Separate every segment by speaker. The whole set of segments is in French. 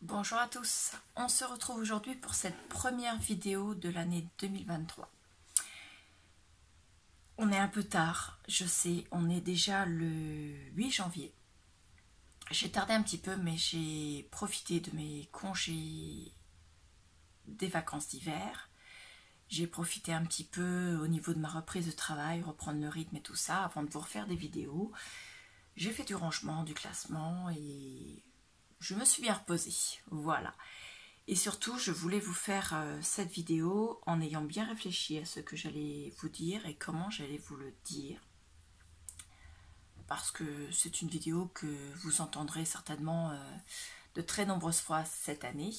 Speaker 1: Bonjour à tous, on se retrouve aujourd'hui pour cette première vidéo de l'année 2023. On est un peu tard, je sais, on est déjà le 8 janvier. J'ai tardé un petit peu, mais j'ai profité de mes congés des vacances d'hiver. J'ai profité un petit peu au niveau de ma reprise de travail, reprendre le rythme et tout ça, avant de vous refaire des vidéos. J'ai fait du rangement, du classement et je me suis bien reposée, voilà. Et surtout, je voulais vous faire cette vidéo en ayant bien réfléchi à ce que j'allais vous dire et comment j'allais vous le dire. Parce que c'est une vidéo que vous entendrez certainement de très nombreuses fois cette année,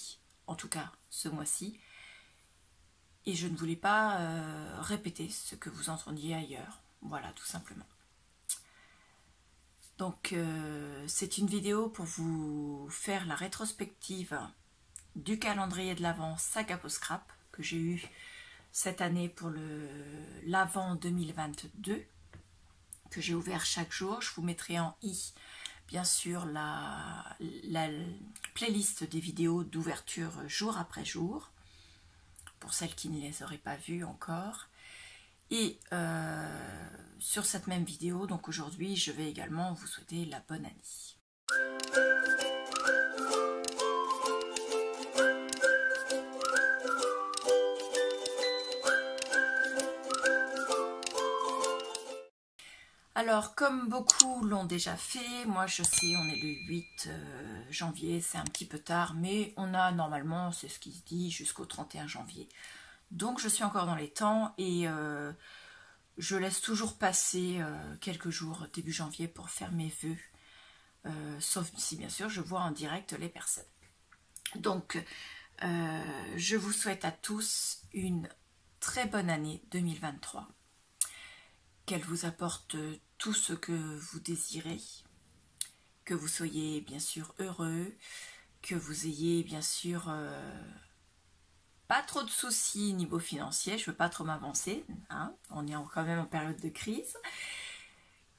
Speaker 1: en tout cas ce mois-ci. Et je ne voulais pas répéter ce que vous entendiez ailleurs. Voilà, tout simplement. Donc, c'est une vidéo pour vous faire la rétrospective du calendrier de l'Avent Sac à Peau Scrap que j'ai eu cette année pour l'Avent 2022 que j'ai ouvert chaque jour. Je vous mettrai en i bien sûr la playlist des vidéos d'ouverture jour après jour pour celles qui ne les auraient pas vues encore. Et sur cette même vidéo, donc aujourd'hui, je vais également vous souhaiter la bonne année. Alors, comme beaucoup l'ont déjà fait, moi je sais, on est le 8 janvier, c'est un petit peu tard, mais on a normalement, c'est ce qui se dit, jusqu'au 31 janvier. Donc je suis encore dans les temps et je laisse toujours passer quelques jours début janvier pour faire mes vœux, sauf si bien sûr je vois en direct les personnes. Donc, je vous souhaite à tous une très bonne année 2023. Qu'elle vous apporte tout ce que vous désirez, que vous soyez bien sûr heureux, que vous ayez bien sûr pas trop de soucis niveau financier, je ne veux pas trop m'avancer, hein, on est quand même en période de crise,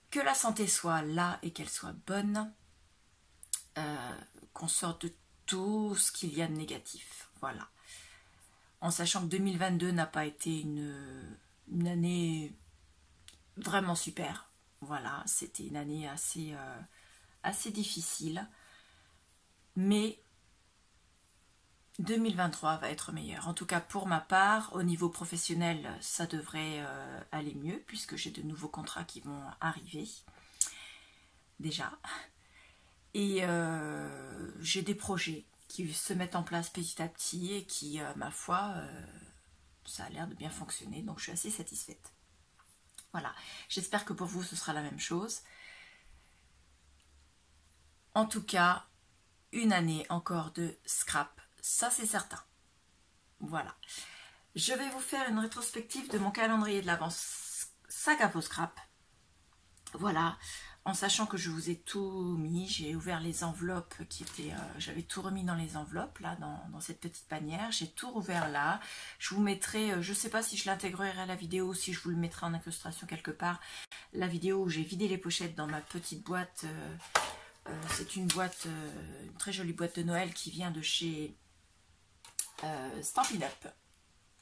Speaker 1: que la santé soit là et qu'elle soit bonne, qu'on sorte de tout ce qu'il y a de négatif, voilà. En sachant que 2022 n'a pas été une année vraiment super. Voilà, c'était une année assez difficile. Mais 2023 va être meilleur. En tout cas, pour ma part, au niveau professionnel, ça devrait aller mieux puisque j'ai de nouveaux contrats qui vont arriver. Déjà. Et j'ai des projets qui se mettent en place petit à petit et qui, ma foi, ça a l'air de bien fonctionner. Donc, je suis assez satisfaite. Voilà, j'espère que pour vous ce sera la même chose. En tout cas, une année encore de scrap, ça c'est certain. Voilà. Je vais vous faire une rétrospective de mon calendrier de l'Avent Sac à Peau Scrap. Voilà, en sachant que je vous ai tout mis, j'ai ouvert les enveloppes qui étaient, j'avais tout remis dans les enveloppes là, dans cette petite panière, j'ai tout rouvert là. Je vous mettrai, je ne sais pas si je l'intégrerai à la vidéo, si je vous le mettrai en incrustation quelque part, la vidéo où j'ai vidé les pochettes dans ma petite boîte. C'est une boîte, une très jolie boîte de Noël qui vient de chez Stampin' Up,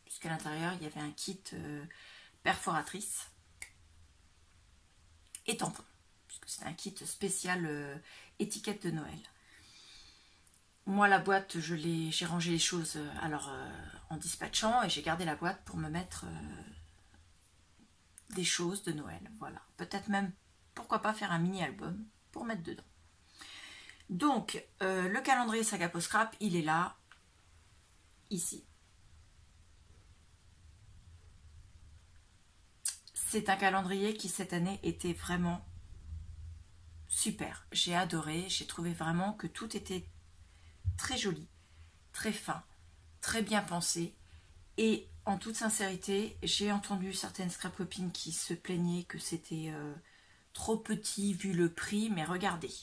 Speaker 1: puisqu'à l'intérieur il y avait un kit perforatrice et tampon. C'est un kit spécial étiquette de Noël. Moi, la boîte, j'ai rangé les choses en dispatchant et j'ai gardé la boîte pour me mettre des choses de Noël. Voilà. Peut-être même, pourquoi pas faire un mini-album pour mettre dedans. Donc, le calendrier Sac à Peau Scrap, il est là, ici. C'est un calendrier qui, cette année, était vraiment super, j'ai adoré, j'ai trouvé vraiment que tout était très joli, très fin, très bien pensé et en toute sincérité, j'ai entendu certaines scrap copines qui se plaignaient que c'était trop petit vu le prix, mais regardez,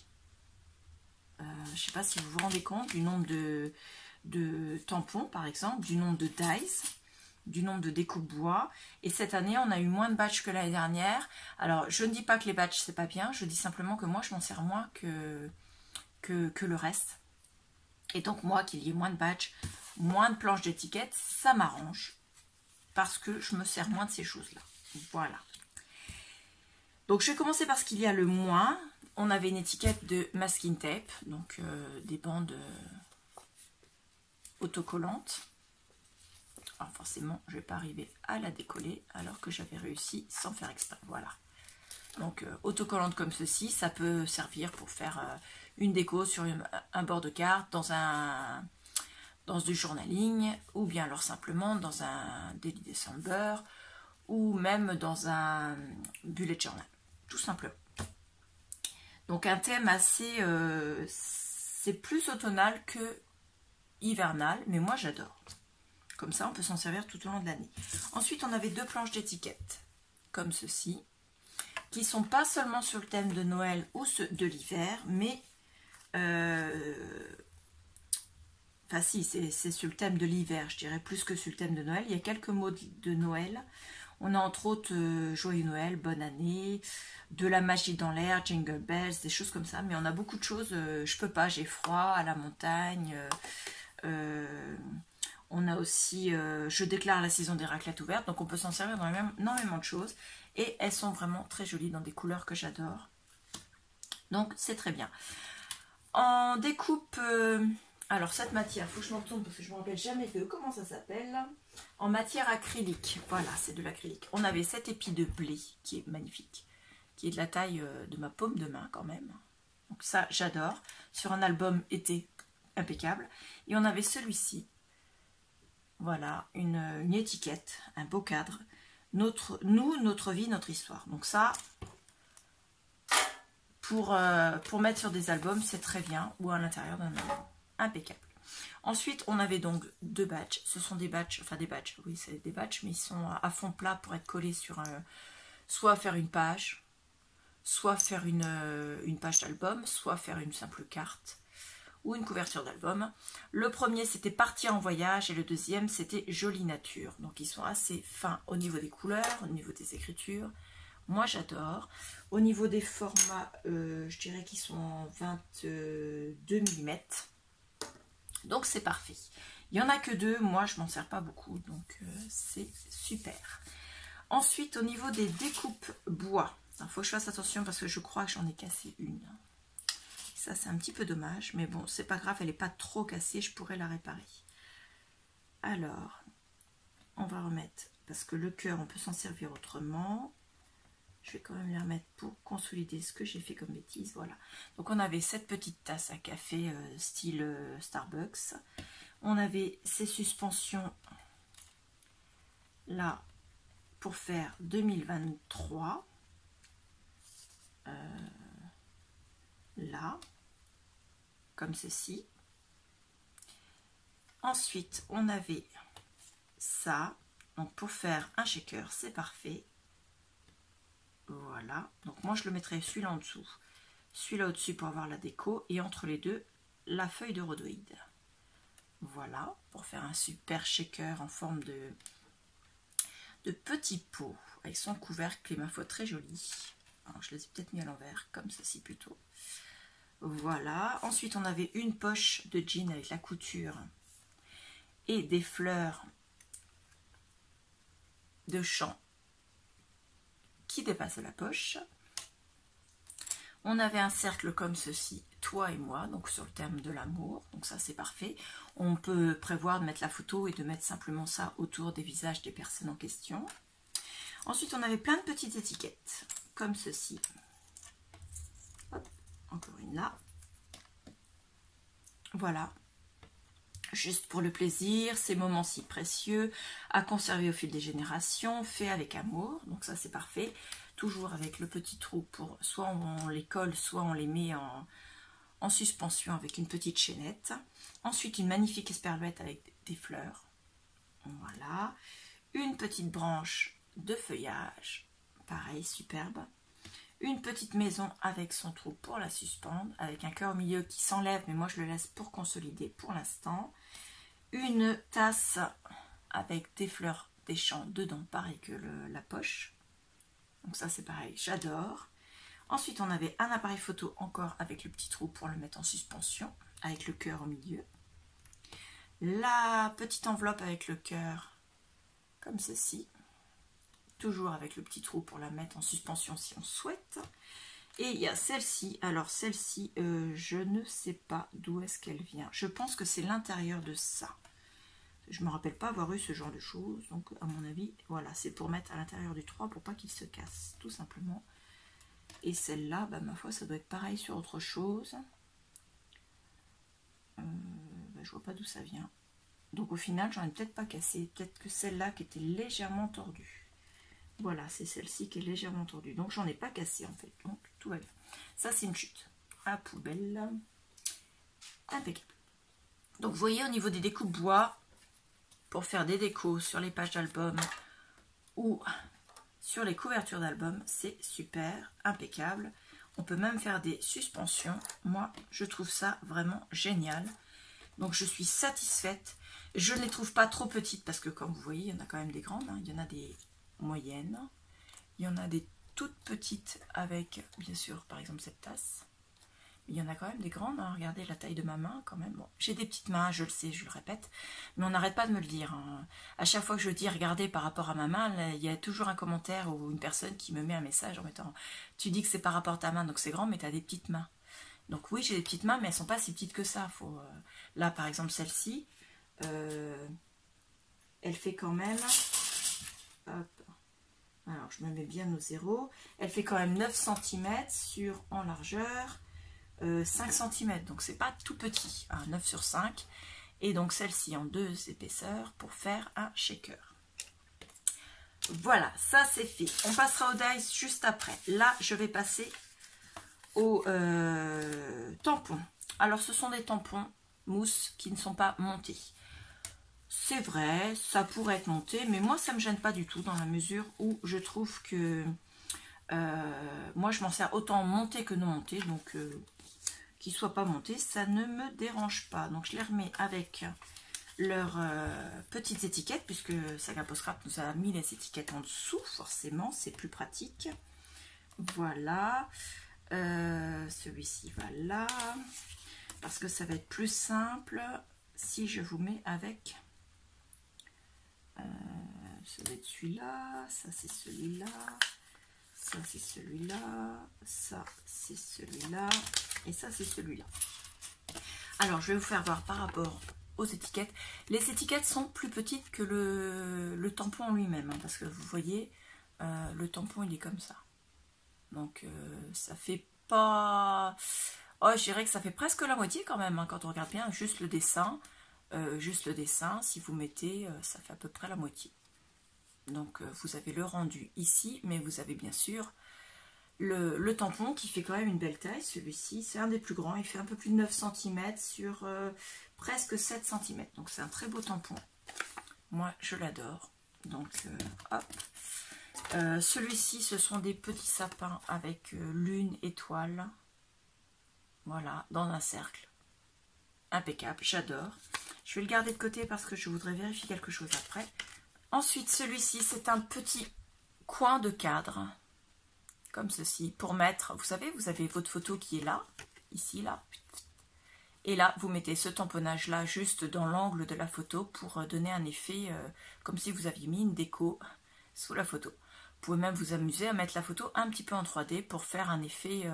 Speaker 1: je ne sais pas si vous vous rendez compte du nombre de tampons par exemple, du nombre de dies, du nombre de découpes bois. Et cette année, on a eu moins de batchs que l'année dernière. Alors, je ne dis pas que les batchs, c'est pas bien. Je dis simplement que moi, je m'en sers moins que le reste. Et donc moi, qu'il y ait moins de badges, moins de planches d'étiquette, ça m'arrange. Parce que je me sers moins de ces choses-là. Voilà. Donc je vais commencer par ce qu'il y a le moins. On avait une étiquette de masking tape, donc des bandes autocollantes. Alors forcément, je ne vais pas arriver à la décoller alors que j'avais réussi sans faire exprès. Voilà. Donc autocollante comme ceci, ça peut servir pour faire une déco sur un bord de carte, dans du journaling, ou bien alors simplement dans un Daily December, ou même dans un bullet journal, tout simplement. Donc un thème assez, c'est plus automnal que hivernal, mais moi j'adore. Comme ça, on peut s'en servir tout au long de l'année. Ensuite, on avait 2 planches d'étiquette, comme ceci, qui sont pas seulement sur le thème de Noël ou de l'hiver, mais enfin si, c'est sur le thème de l'hiver, je dirais, plus que sur le thème de Noël. Il y a quelques mots de Noël. On a entre autres Joyeux Noël, Bonne Année, de la magie dans l'air, Jingle Bells, des choses comme ça. Mais on a beaucoup de choses, je peux pas, j'ai froid, à la montagne. On a aussi, je déclare la saison des raclettes ouvertes. Donc on peut s'en servir dans énormément de choses. Et elles sont vraiment très jolies dans des couleurs que j'adore. Donc c'est très bien. En découpe... alors cette matière, il faut que je m'en retourne parce que je ne me rappelle jamais de comment ça s'appelle. En matière acrylique, voilà, c'est de l'acrylique. On avait cet épi de blé qui est magnifique, qui est de la taille de ma paume de main quand même. Donc ça, j'adore. Sur un album été impeccable. Et on avait celui-ci. Voilà, une étiquette, un beau cadre. Notre vie, notre histoire. Donc ça, pour mettre sur des albums, c'est très bien. Ou à l'intérieur d'un album. Impeccable. Ensuite, on avait donc 2 badges. Ce sont des badges, enfin des badges, oui, c'est des badges, mais ils sont à fond plat pour être collés sur soit faire une page, soit faire une page d'album, soit faire une simple carte ou une couverture d'album. Le premier, c'était Partir en voyage et le deuxième, c'était Jolie nature. Donc, ils sont assez fins au niveau des couleurs, au niveau des écritures. Moi, j'adore. Au niveau des formats, je dirais qu'ils sont en 22 mm. Donc c'est parfait. Il n'y en a que 2, moi je m'en sers pas beaucoup, donc c'est super. Ensuite, au niveau des découpes bois, il faut que je fasse attention parce que je crois que j'en ai cassé une. Ça c'est un petit peu dommage, mais bon, c'est pas grave, elle n'est pas trop cassée, je pourrais la réparer. Alors, on va remettre, parce que le cœur, on peut s'en servir autrement. Je vais quand même les remettre pour consolider ce que j'ai fait comme bêtise. Voilà. Donc on avait cette petite tasse à café style Starbucks. On avait ces suspensions là pour faire 2023. Là, comme ceci. Ensuite, on avait ça. Donc pour faire un shaker, c'est parfait. Voilà, donc moi je le mettrai celui-là en dessous, celui-là au-dessus pour avoir la déco, et entre les deux, la feuille de rhodoïde. Voilà, pour faire un super shaker en forme de petit pot, avec son couvercle, et ma foi très joli. Alors, je les ai peut-être mis à l'envers, comme ceci plutôt. Voilà, ensuite on avait une poche de jean avec la couture, et des fleurs de champ qui dépasse la poche. On avait un cercle comme ceci, toi et moi, donc sur le thème de l'amour, donc ça c'est parfait. On peut prévoir de mettre la photo et de mettre simplement ça autour des visages des personnes en question. Ensuite on avait plein de petites étiquettes, comme ceci. Hop, encore une là. Voilà. Juste pour le plaisir, ces moments si précieux, à conserver au fil des générations, fait avec amour, donc ça c'est parfait. Toujours avec le petit trou pour, soit on les colle, soit on les met en suspension avec une petite chaînette. Ensuite une magnifique esperluette avec des fleurs, voilà. Une petite branche de feuillage, pareil, superbe. Une petite maison avec son trou pour la suspendre, avec un cœur au milieu qui s'enlève, mais moi je le laisse pour consolider pour l'instant. Une tasse avec des fleurs des champs dedans, pareil que la poche. Donc ça c'est pareil, j'adore. Ensuite on avait un appareil photo encore avec le petit trou pour le mettre en suspension, avec le cœur au milieu. La petite enveloppe avec le cœur, comme ceci. Toujours avec le petit trou pour la mettre en suspension si on souhaite. Et il y a celle-ci. Alors celle-ci, je ne sais pas d'où est-ce qu'elle vient. Je pense que c'est l'intérieur de ça. Je ne me rappelle pas avoir eu ce genre de choses. Donc à mon avis, voilà, c'est pour mettre à l'intérieur du 3 pour pas qu'il se casse, tout simplement. Et celle-là, bah, ma foi, ça doit être pareil sur autre chose. Je vois pas d'où ça vient. Donc au final, j'en ai peut-être pas cassé. Peut-être que celle-là qui était légèrement tordue. Voilà, c'est celle-ci qui est légèrement tordue. Donc j'en ai pas cassé en fait. Donc tout va bien. Ça c'est une chute. À poubelle. Impeccable. Donc vous voyez au niveau des découpes bois, pour faire des décos sur les pages d'album ou sur les couvertures d'album, c'est super, impeccable. On peut même faire des suspensions. Moi, je trouve ça vraiment génial. Donc je suis satisfaite. Je ne les trouve pas trop petites parce que comme vous voyez, il y en a quand même des grandes. Hein. Il y en a des moyennes. Il y en a des toutes petites avec, bien sûr, par exemple cette tasse. Il y en a quand même des grandes, hein. Regardez la taille de ma main quand même. Bon, j'ai des petites mains, je le sais, je le répète, mais on n'arrête pas de me le dire. Hein. À chaque fois que je dis regardez par rapport à ma main, là, il y a toujours un commentaire ou une personne qui me met un message en mettant tu dis que c'est par rapport à ta main, donc c'est grand, mais tu as des petites mains. Donc oui, j'ai des petites mains, mais elles ne sont pas si petites que ça. Là, par exemple, celle-ci, elle fait quand même... Hop. Alors, je me mets bien au zéro. Elle fait quand même 9 cm en largeur. 5 cm, donc c'est pas tout petit, hein, 9 sur 5, et donc celle-ci en 2 épaisseurs pour faire un shaker. Voilà, ça c'est fait. On passera au dice juste après. Là, je vais passer aux tampons. Alors, ce sont des tampons mousse qui ne sont pas montés. C'est vrai, ça pourrait être monté, mais moi, ça me gêne pas du tout dans la mesure où je trouve que moi, je m'en sers autant monté que non monté, donc... qui ne soit pas monté, ça ne me dérange pas. Donc je les remets avec leurs petites étiquettes, puisque Saga Post Scrap nous a mis les étiquettes en dessous, forcément, c'est plus pratique. Voilà. Celui-ci va là, parce que ça va être plus simple si je vous mets avec... ça va être celui-là, ça c'est celui-là, ça c'est celui-là, ça c'est celui-là, et ça c'est celui-là. Alors je vais vous faire voir par rapport aux étiquettes. Les étiquettes sont plus petites que le tampon en lui-même, hein, parce que vous voyez, le tampon il est comme ça. Donc ça fait pas... Oh, je dirais que ça fait presque la moitié quand même, hein, quand on regarde bien, juste le dessin, si vous mettez, ça fait à peu près la moitié. Donc vous avez le rendu ici, mais vous avez bien sûr le tampon qui fait quand même une belle taille. Celui-ci, c'est un des plus grands, il fait un peu plus de 9 cm sur presque 7 cm. Donc c'est un très beau tampon. Moi, je l'adore. Donc, hop. Celui-ci, ce sont des petits sapins avec lune, étoile. Voilà, dans un cercle. Impeccable, j'adore. Je vais le garder de côté parce que je voudrais vérifier quelque chose après. Ensuite, celui-ci, c'est un petit coin de cadre, comme ceci, pour mettre, vous savez, vous avez votre photo qui est là, ici, là. Et là, vous mettez ce tamponnage-là juste dans l'angle de la photo pour donner un effet comme si vous aviez mis une déco sous la photo. Vous pouvez même vous amuser à mettre la photo un petit peu en 3D pour faire un effet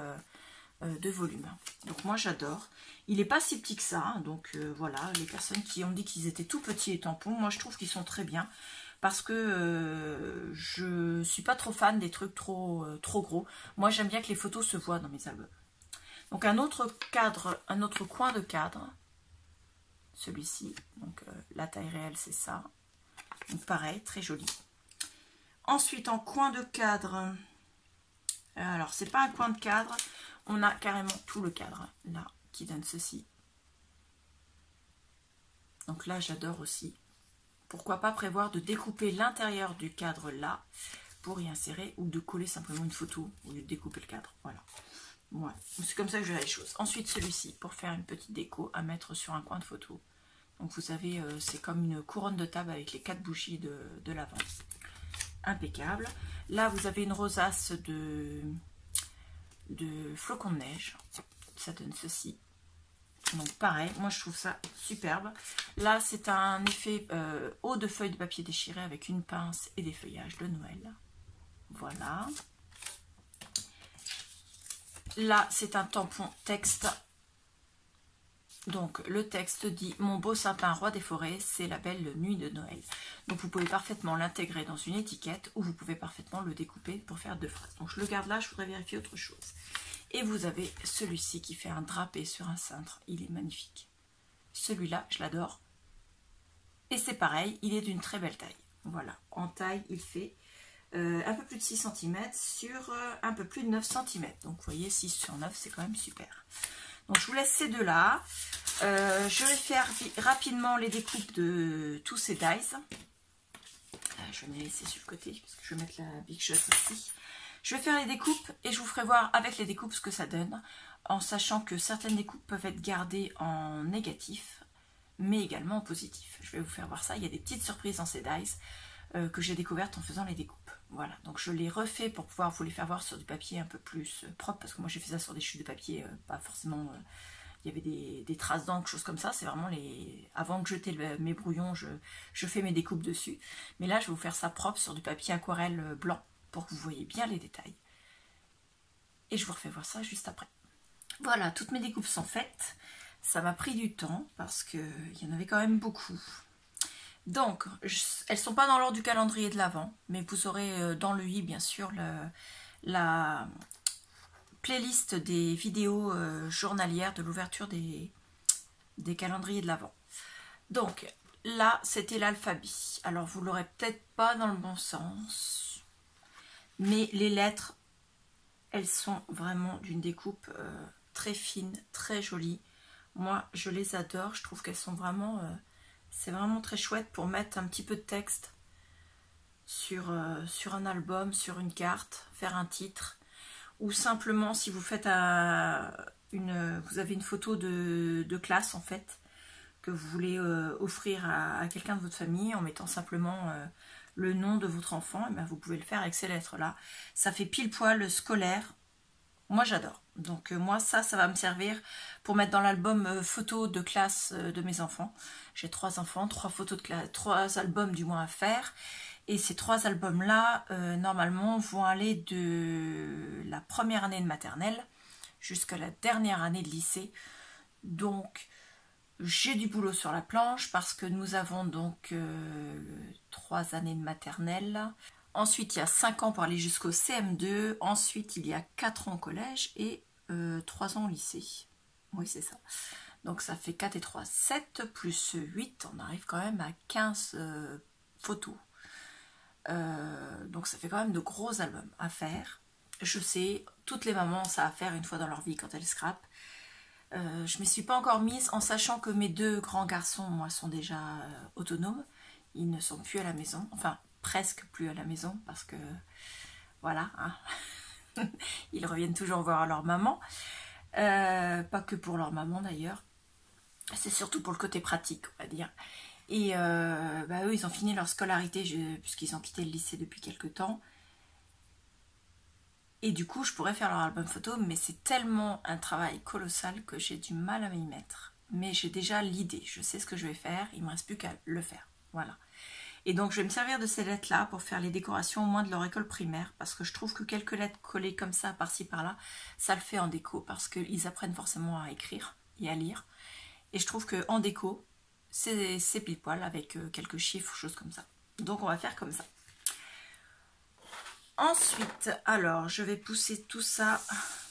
Speaker 1: de volume. Donc moi, j'adore. Il n'est pas si petit que ça, hein, donc voilà, les personnes qui ont dit qu'ils étaient tout petits les tampons, moi je trouve qu'ils sont très bien. Parce que je suis pas trop fan des trucs trop gros. Moi, j'aime bien que les photos se voient dans mes albums. Donc, un autre cadre, un autre coin de cadre. Celui-ci. Donc, la taille réelle, c'est ça. Donc, pareil, très joli. Ensuite, en coin de cadre. Alors, c'est pas un coin de cadre. On a carrément tout le cadre, là, qui donne ceci. Donc là, j'adore aussi. Pourquoi pas prévoir de découper l'intérieur du cadre là pour y insérer ou de coller simplement une photo au lieu de découper le cadre. Voilà. Ouais. C'est comme ça que je verrai les choses. Ensuite, celui-ci pour faire une petite déco à mettre sur un coin de photo. Donc vous savez, c'est comme une couronne de table avec les 4 bougies de l'avant. Impeccable. Là, vous avez une rosace de flocons de neige. Ça donne ceci. Donc pareil, moi je trouve ça superbe. Là c'est un effet haut de feuilles de papier déchirées avec une pince et des feuillages de Noël. Voilà. Là c'est un tampon texte. Donc le texte dit « Mon beau sapin roi des forêts, c'est la belle nuit de Noël ». Donc vous pouvez parfaitement l'intégrer dans une étiquette ou vous pouvez parfaitement le découper pour faire 2 phrases. Donc je le garde là, je voudrais vérifier autre chose. Et vous avez celui-ci qui fait un drapé sur un cintre, il est magnifique. Celui-là, je l'adore. Et c'est pareil, il est d'une très belle taille. Voilà, en taille, il fait un peu plus de 6 cm sur un peu plus de 9 cm. Donc vous voyez, 6 sur 9, c'est quand même super. Donc je vous laisse ces deux-là. Je vais faire rapidement les découpes de tous ces dies. Je vais les laisser sur le côté parce que je vais mettre la Big Shot ici. Je vais faire les découpes et je vous ferai voir avec les découpes ce que ça donne, en sachant que certaines découpes peuvent être gardées en négatif, mais également en positif. Je vais vous faire voir ça. Il y a des petites surprises dans ces dies que j'ai découvertes en faisant les découpes. Voilà, donc je les refais pour pouvoir vous les faire voir sur du papier un peu plus propre, parce que moi j'ai fait ça sur des chutes de papier, pas forcément... il y avait des traces d'encre, choses comme ça. C'est vraiment les... Avant de jeter mes brouillons, je fais mes découpes dessus. Mais là, je vais vous faire ça propre sur du papier aquarelle blanc pour que vous voyez bien les détails. Et je vous refais voir ça juste après. Voilà, toutes mes découpes sont faites. Ça m'a pris du temps parce qu'il y en avait quand même beaucoup. Donc, elles ne sont pas dans l'ordre du calendrier de l'Avent, mais vous aurez dans le i, bien sûr, la playlist des vidéos journalières de l'ouverture des calendriers de l'Avent. Donc, là, c'était l'alphabet. Alors, vous l'aurez peut-être pas dans le bon sens, mais les lettres, elles sont vraiment d'une découpe très fine, très jolie. Moi, je les adore. Je trouve qu'elles sont vraiment... c'est vraiment très chouette pour mettre un petit peu de texte sur un album, sur une carte, faire un titre. Ou simplement, si vous faites vous avez une photo de classe, en fait, que vous voulez offrir à quelqu'un de votre famille en mettant simplement... le nom de votre enfant, et bien vous pouvez le faire avec ces lettres-là. Ça fait pile poil scolaire. Moi, j'adore. Donc, moi, ça va me servir pour mettre dans l'album photos de classe de mes enfants. J'ai 3 enfants, 3 photos de classe, 3 albums du moins à faire. Et ces 3 albums-là, normalement, vont aller de la première année de maternelle jusqu'à la dernière année de lycée. Donc, j'ai du boulot sur la planche parce que nous avons donc 3 années de maternelle. Ensuite, il y a 5 ans pour aller jusqu'au CM2. Ensuite, il y a 4 ans au collège et 3 ans au lycée. Oui, c'est ça. Donc, ça fait 4 et 3, 7 plus 8. On arrive quand même à 15 photos. Donc, ça fait quand même de gros albums à faire. Je sais, toutes les mamans ont ça à faire une fois dans leur vie quand elles scrapent. Je ne m'y suis pas encore mise en sachant que mes 2 grands garçons, moi, sont déjà autonomes. Ils ne sont plus à la maison, enfin presque plus à la maison parce que voilà, hein. Ils reviennent toujours voir leur maman. Pas que pour leur maman d'ailleurs, c'est surtout pour le côté pratique, on va dire. Et eux, ils ont fini leur scolarité puisqu'ils ont quitté le lycée depuis quelques temps. Et du coup, je pourrais faire leur album photo, mais c'est tellement un travail colossal que j'ai du mal à m'y mettre. Mais j'ai déjà l'idée, je sais ce que je vais faire, il ne me reste plus qu'à le faire. Voilà. Et donc, je vais me servir de ces lettres-là pour faire les décorations au moins de leur école primaire, parce que je trouve que quelques lettres collées comme ça, par-ci, par-là, ça le fait en déco, parce qu'ils apprennent forcément à écrire et à lire. Et je trouve qu'en déco, c'est pile poil avec quelques chiffres, choses comme ça. Donc, on va faire comme ça. Ensuite, alors, je vais pousser tout ça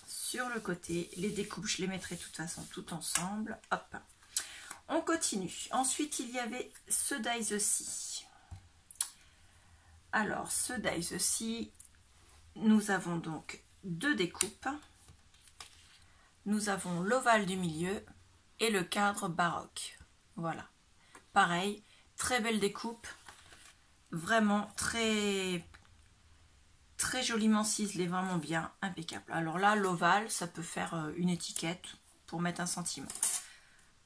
Speaker 1: sur le côté. Les découpes, je les mettrai de toute façon tout ensemble. Hop. On continue. Ensuite, il y avait ce dies-ci. Alors, ce dies-ci, nous avons donc 2 découpes. Nous avons l'ovale du milieu et le cadre baroque. Voilà. Pareil, très belle découpe. Vraiment très joliment ciselé, vraiment bien, impeccable. Alors là, l'ovale, ça peut faire une étiquette pour mettre un sentiment.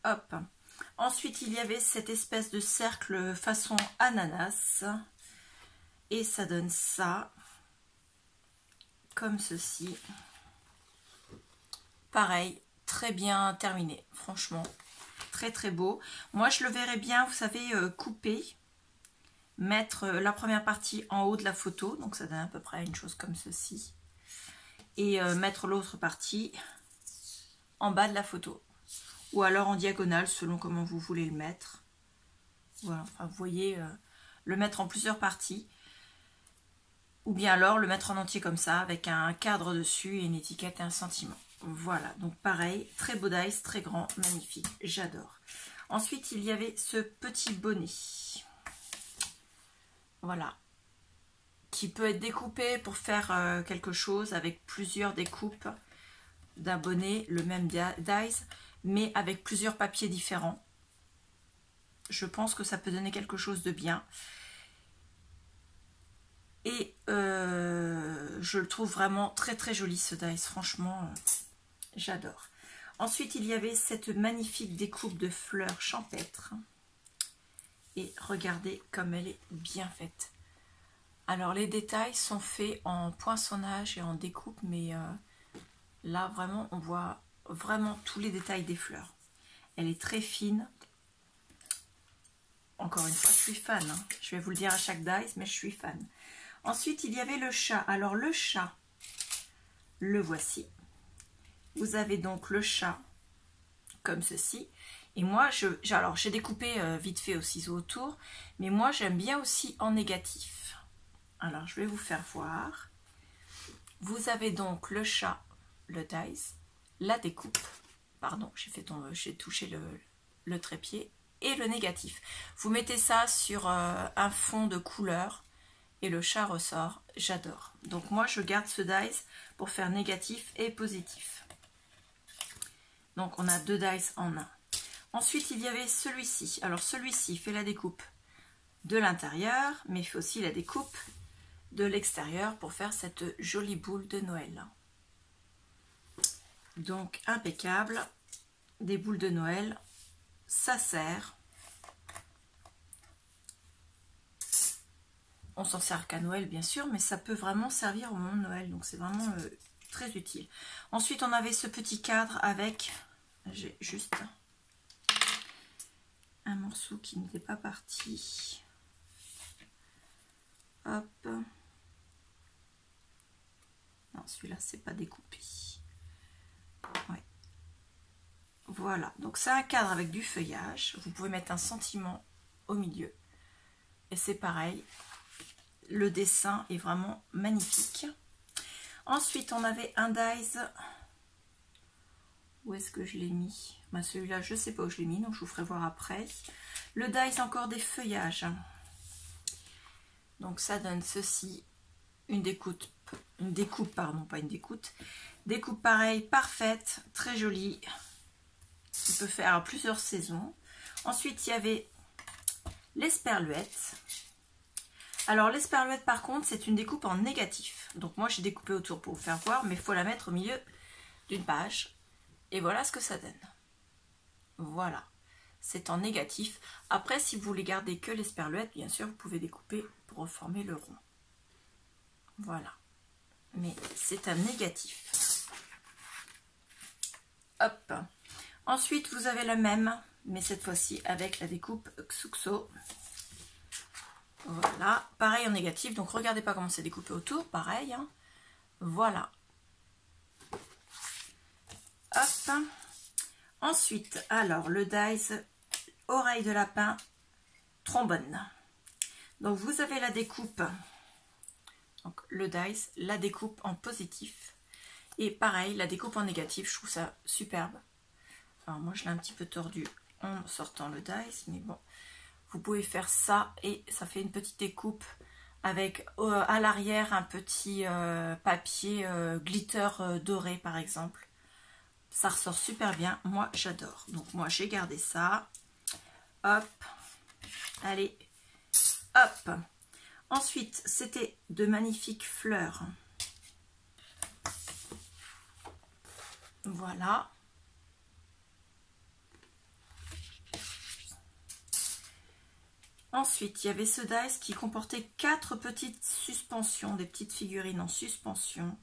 Speaker 1: Hop. Ensuite, il y avait cette espèce de cercle façon ananas. Et ça donne ça, comme ceci. Pareil, très bien terminé, franchement. Très très beau. Moi je le verrais bien, vous savez, couper, mettre la première partie en haut de la photo, donc ça donne à peu près une chose comme ceci, et mettre l'autre partie en bas de la photo, ou alors en diagonale selon comment vous voulez le mettre. Voilà, enfin, vous voyez, le mettre en plusieurs parties, ou bien alors le mettre en entier comme ça, avec un cadre dessus et une étiquette et un sentiment. Voilà, donc pareil, très beau dice, très grand, magnifique, j'adore. Ensuite, il y avait ce petit bonnet. Voilà. Qui peut être découpé pour faire quelque chose avec plusieurs découpes d'un bonnet, le même dice, mais avec plusieurs papiers différents. Je pense que ça peut donner quelque chose de bien. Et je le trouve vraiment très très joli ce dice, franchement, j'adore. Ensuite, il y avait cette magnifique découpe de fleurs champêtres. Et regardez comme elle est bien faite. Alors, les détails sont faits en poinçonnage et en découpe, mais là, vraiment, on voit vraiment tous les détails des fleurs. Elle est très fine. Encore une fois, je suis fan. Hein. Je vais vous le dire à chaque dice, mais je suis fan. Ensuite, il y avait le chat. Alors, le chat, le voici. Vous avez donc le chat comme ceci. Et moi, alors j'ai découpé vite fait au ciseau autour, mais moi j'aime bien aussi en négatif. Alors je vais vous faire voir. Vous avez donc le chat, le dice, la découpe, pardon, j'ai touché le trépied, et le négatif. Vous mettez ça sur un fond de couleur et le chat ressort, j'adore. Donc moi je garde ce dice pour faire négatif et positif. Donc on a deux dice en un. Ensuite, il y avait celui-ci. Alors, celui-ci fait la découpe de l'intérieur, mais il fait aussi la découpe de l'extérieur pour faire cette jolie boule de Noël. Donc, impeccable. Des boules de Noël, ça sert. On s'en sert qu'à Noël, bien sûr, mais ça peut vraiment servir au moment de Noël. Donc, c'est vraiment très utile. Ensuite, on avait ce petit cadre avec... J'ai juste... un morceau qui n'était pas parti. Hop. Non, celui-là, c'est pas découpé. Ouais. Voilà. Donc, c'est un cadre avec du feuillage. Vous pouvez mettre un sentiment au milieu. Et c'est pareil. Le dessin est vraiment magnifique. Ensuite, on avait un dice. Où est-ce que je l'ai mis? Ben, celui-là, je ne sais pas où je l'ai mis, donc je vous ferai voir après. Le dice, encore des feuillages. Donc ça donne ceci, une découpe, pardon, pas une découpe. Découpe pareil, parfaite, très jolie, qui peut faire à plusieurs saisons. Ensuite, il y avait l'esperluette. Alors l'esperluette, par contre, c'est une découpe en négatif. Donc moi, j'ai découpé autour pour vous faire voir, mais il faut la mettre au milieu d'une page. Et voilà ce que ça donne. Voilà, c'est en négatif. Après, si vous voulez garder que l'esperluette, bien sûr, vous pouvez découper pour reformer le rond. Voilà. Mais c'est un négatif. Hop. Ensuite, vous avez la même, mais cette fois-ci avec la découpe Xuxo. Voilà. Pareil en négatif, donc regardez pas comment c'est découpé autour. Pareil. Hein. Voilà. Hop. Ensuite, alors le dice oreille de lapin, trombone. Donc vous avez la découpe, donc le dice, la découpe en positif. Et pareil, la découpe en négatif, je trouve ça superbe. Alors moi je l'ai un petit peu tordu en sortant le dice, mais bon. Vous pouvez faire ça et ça fait une petite découpe avec à l'arrière un petit papier glitter doré par exemple. Ça ressort super bien, moi j'adore. Donc moi j'ai gardé ça. Hop, allez, hop. Ensuite, c'était de magnifiques fleurs. Voilà. Ensuite, il y avait ce dice qui comportait 4 petites suspensions, des petites figurines en suspension.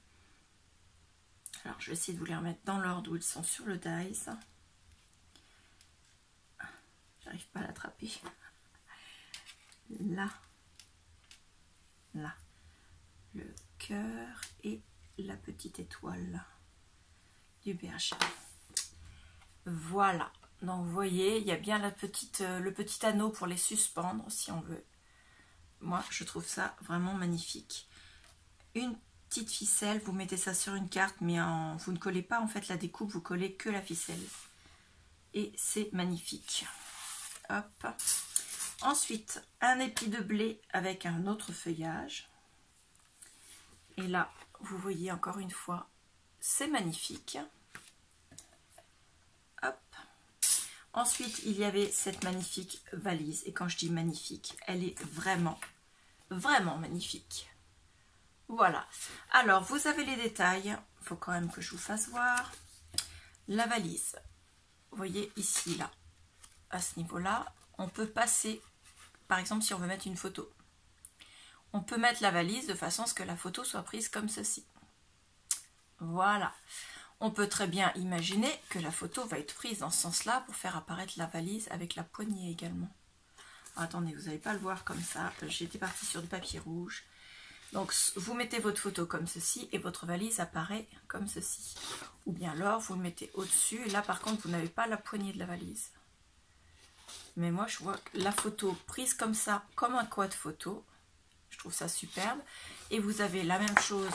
Speaker 1: Alors, je vais essayer de vous les remettre dans l'ordre où ils sont sur le dies. J'arrive pas à l'attraper. Là. Là. Le cœur et la petite étoile du berger. Voilà. Donc, vous voyez, il y a bien le petit anneau pour les suspendre, si on veut. Moi, je trouve ça vraiment magnifique. Une petite ficelle, vous mettez ça sur une carte, mais vous ne collez pas en fait la découpe, vous collez que la ficelle. Et c'est magnifique. Hop. Ensuite, un épi de blé avec un autre feuillage. Et là, vous voyez encore une fois, c'est magnifique. Hop. Ensuite, il y avait cette magnifique valise. Et quand je dis magnifique, elle est vraiment, vraiment magnifique. Voilà. Alors, vous avez les détails. Il faut quand même que je vous fasse voir. La valise. Vous voyez ici, là, à ce niveau-là, on peut passer, par exemple, si on veut mettre une photo. On peut mettre la valise de façon à ce que la photo soit prise comme ceci. Voilà. On peut très bien imaginer que la photo va être prise dans ce sens-là pour faire apparaître la valise avec la poignée également. Alors, attendez, vous n'allez pas le voir comme ça. J'étais partie sur du papier rouge. Donc, vous mettez votre photo comme ceci et votre valise apparaît comme ceci. Ou bien alors, vous le mettez au-dessus. Et là, par contre, vous n'avez pas la poignée de la valise. Mais moi, je vois la photo prise comme ça, comme un quad photo. Je trouve ça superbe. Et vous avez la même chose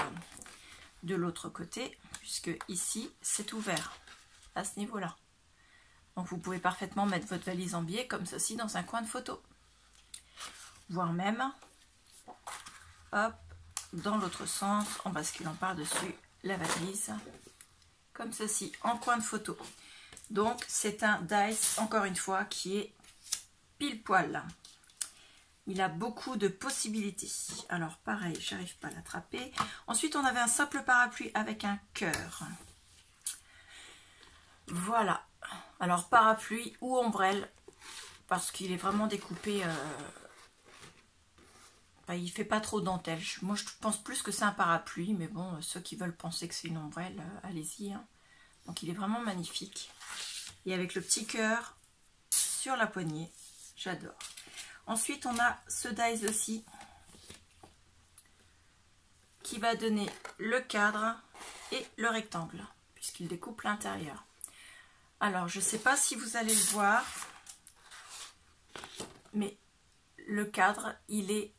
Speaker 1: de l'autre côté, puisque ici, c'est ouvert à ce niveau-là. Donc, vous pouvez parfaitement mettre votre valise en biais comme ceci dans un coin de photo. Voire même... hop, dans l'autre sens, en basculant par-dessus la valise, comme ceci, en coin de photo. Donc, c'est un dice, encore une fois, qui est pile poil. Il a beaucoup de possibilités. Alors, pareil, j'arrive pas à l'attraper. Ensuite, on avait un simple parapluie avec un cœur. Voilà. Alors, parapluie ou ombrelle, parce qu'il est vraiment découpé... il fait pas trop dentelle. Moi, je pense plus que c'est un parapluie, mais bon, ceux qui veulent penser que c'est une ombrelle, allez-y. Hein. Donc, il est vraiment magnifique. Et avec le petit cœur sur la poignée, j'adore. Ensuite, on a ce dies aussi, qui va donner le cadre et le rectangle, puisqu'il découpe l'intérieur. Alors, je ne sais pas si vous allez le voir, mais... le cadre, il est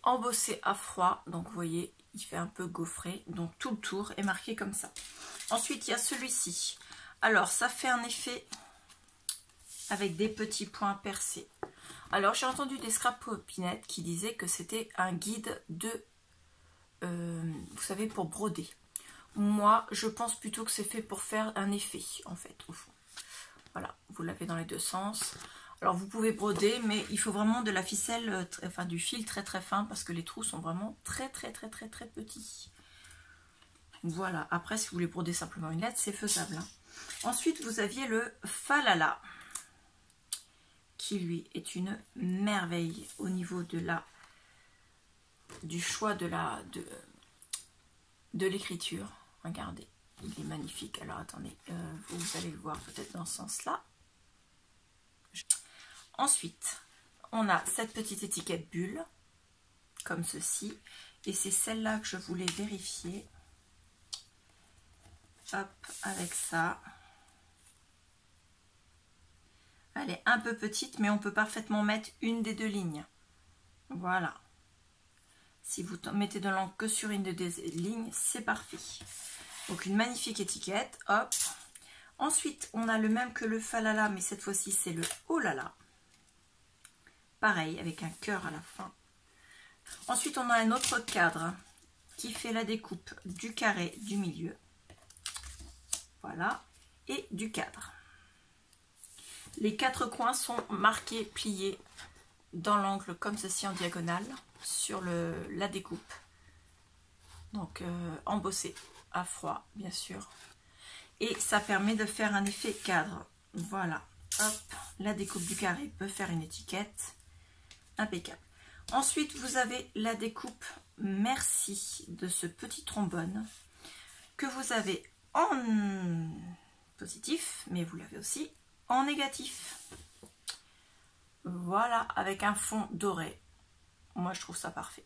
Speaker 1: embossé à froid, donc vous voyez, il fait un peu gaufré, donc tout le tour est marqué comme ça. Ensuite, il y a celui-ci. Alors, ça fait un effet avec des petits points percés. Alors, j'ai entendu des scrapopinettes qui disaient que c'était un guide de, vous savez, pour broder. Moi, je pense plutôt que c'est fait pour faire un effet, en fait, au fond. Voilà, vous l'avez dans les deux sens. Alors vous pouvez broder, mais il faut vraiment de la ficelle, enfin du fil très très fin, parce que les trous sont vraiment très petits. Voilà, après si vous voulez broder simplement une lettre, c'est faisable. Hein. Ensuite vous aviez le falala, qui lui est une merveille au niveau de du choix de l'écriture. Regardez, il est magnifique. Alors attendez, vous allez le voir peut-être dans ce sens-là. Ensuite, on a cette petite étiquette bulle, comme ceci. Et c'est celle-là que je voulais vérifier. Hop, avec ça. Elle est un peu petite, mais on peut parfaitement mettre une des deux lignes. Voilà. Si vous mettez de l'encre que sur une des deux lignes, c'est parfait. Donc, une magnifique étiquette. Hop. Ensuite, on a le même que le falala, mais cette fois-ci, c'est le olala. Pareil, avec un cœur à la fin. Ensuite, on a un autre cadre qui fait la découpe du carré du milieu. Voilà. Et du cadre. Les quatre coins sont marqués, pliés dans l'angle comme ceci en diagonale sur la découpe. Donc, embossé à froid, bien sûr. Et ça permet de faire un effet cadre. Voilà. Hop. La découpe du carré peut faire une étiquette. Impeccable. Ensuite, vous avez la découpe merci de ce petit trombone. que vous avez en positif, mais vous l'avez aussi en négatif. Voilà, avec un fond doré. Moi, je trouve ça parfait.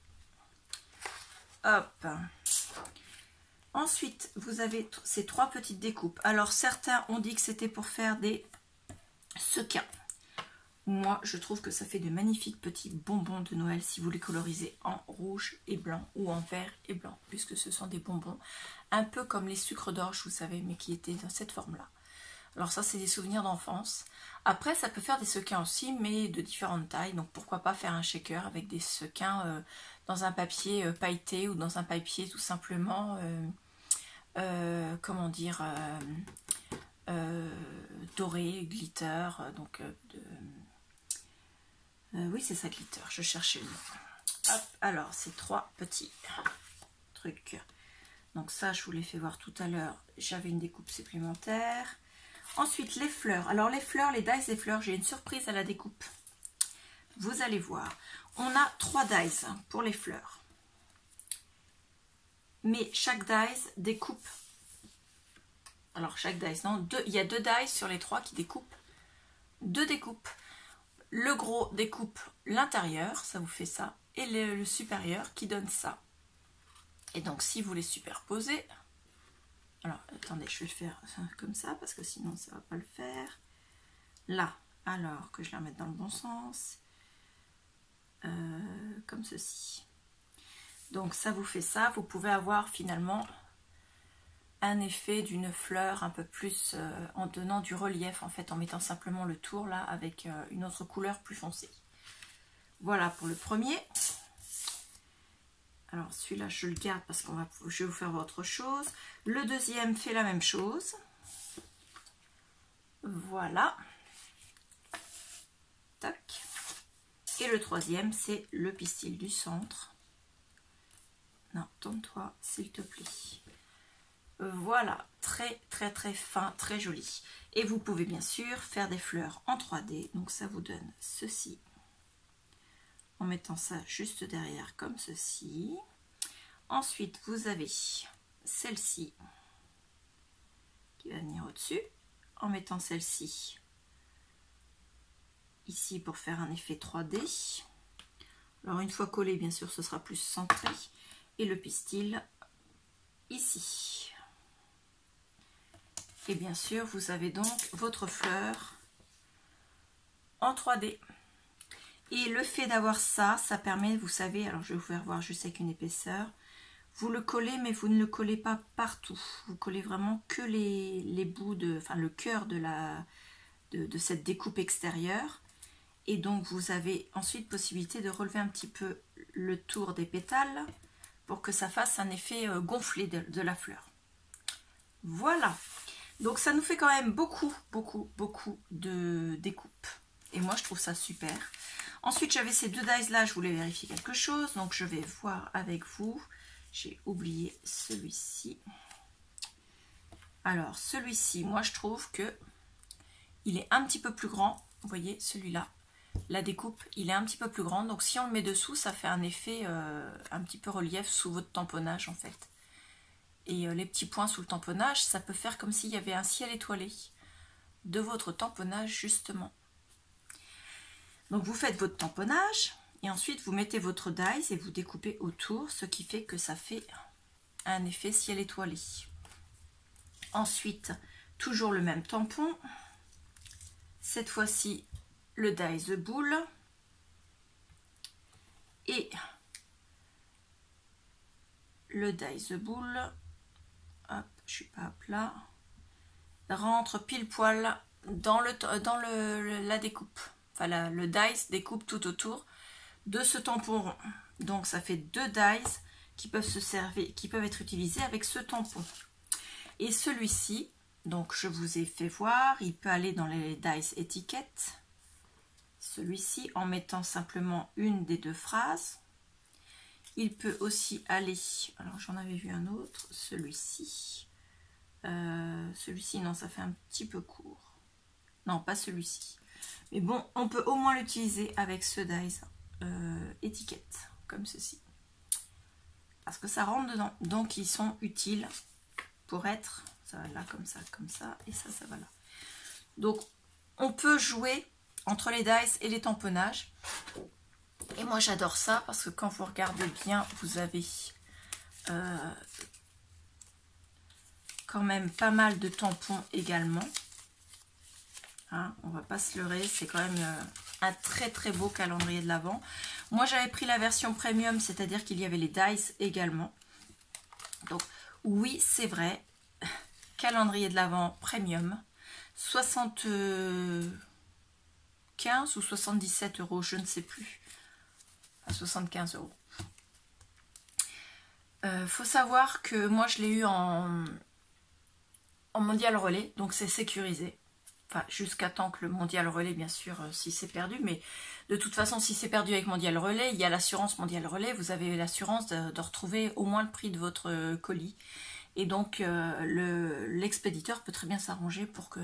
Speaker 1: Hop. Ensuite, vous avez ces 3 petites découpes. Alors, certains ont dit que c'était pour faire des sequins. Moi, je trouve que ça fait de magnifiques petits bonbons de Noël si vous les colorisez en rouge et blanc ou en vert et blanc, puisque ce sont des bonbons un peu comme les sucres d'orge, vous savez, mais qui étaient dans cette forme-là. Alors ça, c'est des souvenirs d'enfance. Après, ça peut faire des sequins aussi, mais de différentes tailles. Donc, pourquoi pas faire un shaker avec des sequins dans un papier pailleté ou dans un papier tout simplement, comment dire, doré, glitter. Donc, oui, c'est ça, glitter. Je cherchais le mot. Hop, alors, ces 3 petits trucs. Donc ça, je vous l'ai fait voir tout à l'heure. J'avais une découpe supplémentaire. Ensuite, les fleurs. Alors, les fleurs, les dies des fleurs, j'ai une surprise à la découpe. Vous allez voir. On a 3 dies pour les fleurs. Mais chaque dies découpe. Alors, chaque dies, non. Il y a 2 dies sur les 3 qui découpent. 2 découpes. Le gros découpe l'intérieur, ça vous fait ça. Et le supérieur qui donne ça. Et donc, si vous les superposez... Alors, attendez, je vais le faire comme ça, parce que sinon, ça ne va pas le faire. Là, alors que je la remette dans le bon sens. Comme ceci. Donc, ça vous fait ça. Vous pouvez avoir finalement un effet d'une fleur un peu plus en donnant du relief, en fait, en mettant simplement le tour, là, avec une autre couleur plus foncée. Voilà pour le premier. Alors celui-là, je le garde parce je vais vous faire autre chose. Le deuxième fait la même chose. Voilà. Tac. Et le troisième, c'est le pistil du centre. Non, tourne-toi, s'il te plaît. Voilà, très très très fin, très joli. Et vous pouvez bien sûr faire des fleurs en 3D. Donc ça vous donne ceci. En mettant ça juste derrière comme ceci. Ensuite, vous avez celle-ci qui va venir au-dessus. En mettant celle-ci ici pour faire un effet 3D. Alors une fois collé, bien sûr, ce sera plus centré. Et le pistil ici. Et bien sûr, vous avez donc votre fleur en 3D. Et le fait d'avoir ça, ça permet, vous savez, alors je vais vous faire voir juste avec une épaisseur. Vous le collez, mais vous ne le collez pas partout. Vous collez vraiment que les bouts, enfin le cœur de cette découpe extérieure. Et donc, vous avez ensuite possibilité de relever un petit peu le tour des pétales pour que ça fasse un effet gonflé de la fleur. Voilà. Donc, ça nous fait quand même beaucoup de découpes. Et moi, je trouve ça super. Ensuite, j'avais ces 2 dies là, je voulais vérifier quelque chose. Donc, je vais voir avec vous. J'ai oublié celui-ci. Alors, celui-ci, moi, je trouve que il est un petit peu plus grand. Vous voyez, celui-là. La découpe, il est un petit peu plus grand. Donc, si on le met dessous, ça fait un effet un petit peu relief sous votre tamponnage, en fait. Et les petits points sous le tamponnage, ça peut faire comme s'il y avait un ciel étoilé de votre tamponnage, justement. Donc, vous faites votre tamponnage. Et ensuite, vous mettez votre dies et vous découpez autour, ce qui fait que ça fait un effet ciel étoilé. Ensuite, toujours le même tampon. Cette fois-ci, le dies de boule. Et le dies de boule, hop, je suis pas à plat, rentre pile poil dans la découpe. Enfin, le dies découpe tout autour de ce tampon rond. Donc ça fait 2 dies qui peuvent être utilisés avec ce tampon. Et celui-ci, donc je vous ai fait voir, il peut aller dans les dies étiquettes. Celui-ci en mettant simplement une des 2 phrases. Il peut aussi aller, alors j'en avais vu un autre, celui-ci. Celui-ci, non, ça fait un petit peu court. Non, pas celui-ci. Mais bon, on peut au moins l'utiliser avec ce dies étiquette, comme ceci. Parce que ça rentre dedans. Donc, ils sont utiles pour être, ça va là comme ça, et ça va là. Donc on peut jouer entre les dice et les tamponnages. Et moi j'adore ça parce que quand vous regardez bien, vous avez quand même pas mal de tampons également. Hein, on va pas se leurrer, c'est quand même un très très beau calendrier de l'Avent. Moi j'avais pris la version premium, c'est-à-dire qu'il y avait les dice également. Donc oui, c'est vrai, calendrier de l'Avent premium, 75 ou 77 €, je ne sais plus, à 75 €. Faut savoir que moi je l'ai eu en mondial relais, donc c'est sécurisé. Enfin, jusqu'à temps que le mondial relais, bien sûr, si c'est perdu, mais de toute façon, si c'est perdu avec mondial relais, il y a l'assurance mondial relais, vous avez l'assurance de retrouver au moins le prix de votre colis. Et donc, l'expéditeur peut très bien s'arranger pour que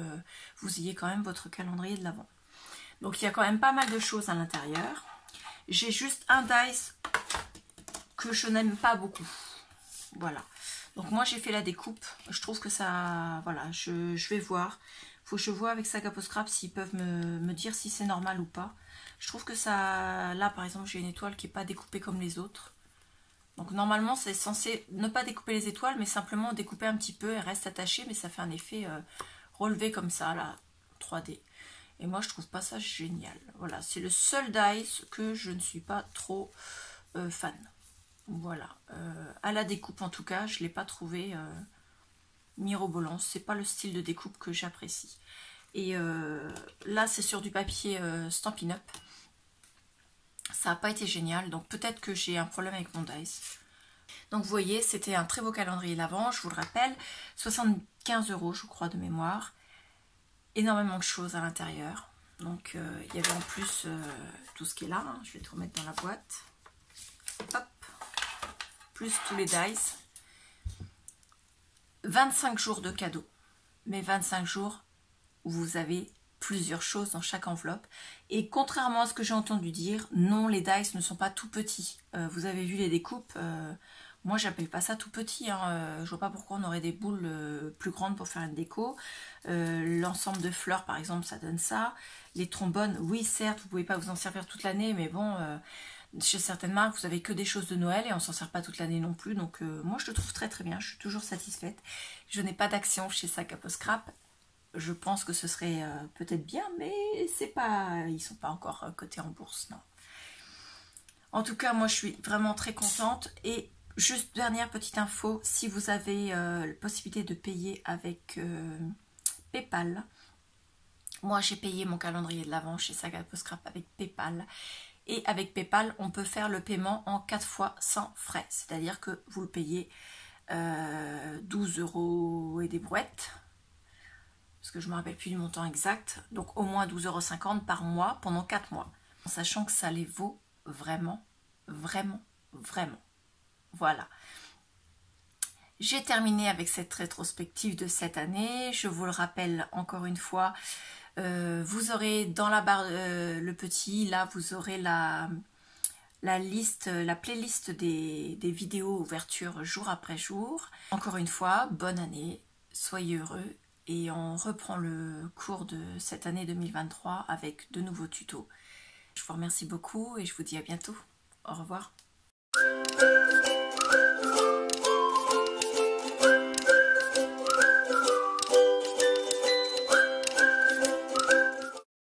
Speaker 1: vous ayez quand même votre calendrier de l'Avent. Donc, il y a quand même pas mal de choses à l'intérieur. J'ai juste un dice que je n'aime pas beaucoup. Voilà. Donc, moi, j'ai fait la découpe. Je trouve que ça... Voilà, je vais voir. Faut que je vois avec Saga Post Scrap s'ils peuvent me dire si c'est normal ou pas. Je trouve que ça... Là, par exemple, j'ai une étoile qui n'est pas découpée comme les autres. Donc normalement c'est censé ne pas découper les étoiles mais simplement découper un petit peu, elle reste attachée mais ça fait un effet relevé comme ça là, 3D. Et moi je trouve pas ça génial. Voilà, c'est le seul dice que je ne suis pas trop fan. Voilà, à la découpe en tout cas, je ne l'ai pas trouvé mirobolant, c'est pas le style de découpe que j'apprécie. Et là c'est sur du papier Stampin' Up. Ça n'a pas été génial, donc peut-être que j'ai un problème avec mon dice. Donc vous voyez, c'était un très beau calendrier l'Avent, je vous le rappelle. 75 € je crois de mémoire. Énormément de choses à l'intérieur. Donc il y avait en plus tout ce qui est là. Hein. Je vais tout remettre dans la boîte. Hop. Plus tous les dice. 25 jours de cadeaux. Mais 25 jours où vous avez plusieurs choses dans chaque enveloppe. Et contrairement à ce que j'ai entendu dire, non, les dice ne sont pas tout petits. Vous avez vu les découpes, moi j'appelle pas ça tout petit. Hein. Je vois pas pourquoi on aurait des boules plus grandes pour faire une déco. L'ensemble de fleurs par exemple, ça donne ça. Les trombones, oui certes, vous pouvez pas vous en servir toute l'année, mais bon, chez certaines marques, vous avez que des choses de Noël et on s'en sert pas toute l'année non plus. Donc moi je le trouve très très bien, je suis toujours satisfaite. Je n'ai pas d'action chez Saga Post Scrap. Je pense que ce serait peut-être bien, mais c'est pas, ils sont pas encore cotés en bourse, non. En tout cas, moi, je suis vraiment très contente. Et juste dernière petite info, si vous avez la possibilité de payer avec PayPal, moi, j'ai payé mon calendrier de l'Avent chez Saga Post Scrap avec PayPal. Et avec PayPal, on peut faire le paiement en 4 fois sans frais. C'est-à-dire que vous le payez 12 € et des brouettes. Parce que je ne me rappelle plus du montant exact, donc au moins 12,50 € par mois pendant 4 mois. En sachant que ça les vaut vraiment, vraiment, vraiment. Voilà. J'ai terminé avec cette rétrospective de cette année. Je vous le rappelle encore une fois, vous aurez dans la barre, le petit, là vous aurez la liste, la playlist des vidéos ouverture jour après jour. Encore une fois, bonne année, soyez heureux. Et on reprend le cours de cette année 2023 avec de nouveaux tutos. Je vous remercie beaucoup et je vous dis à bientôt. Au revoir.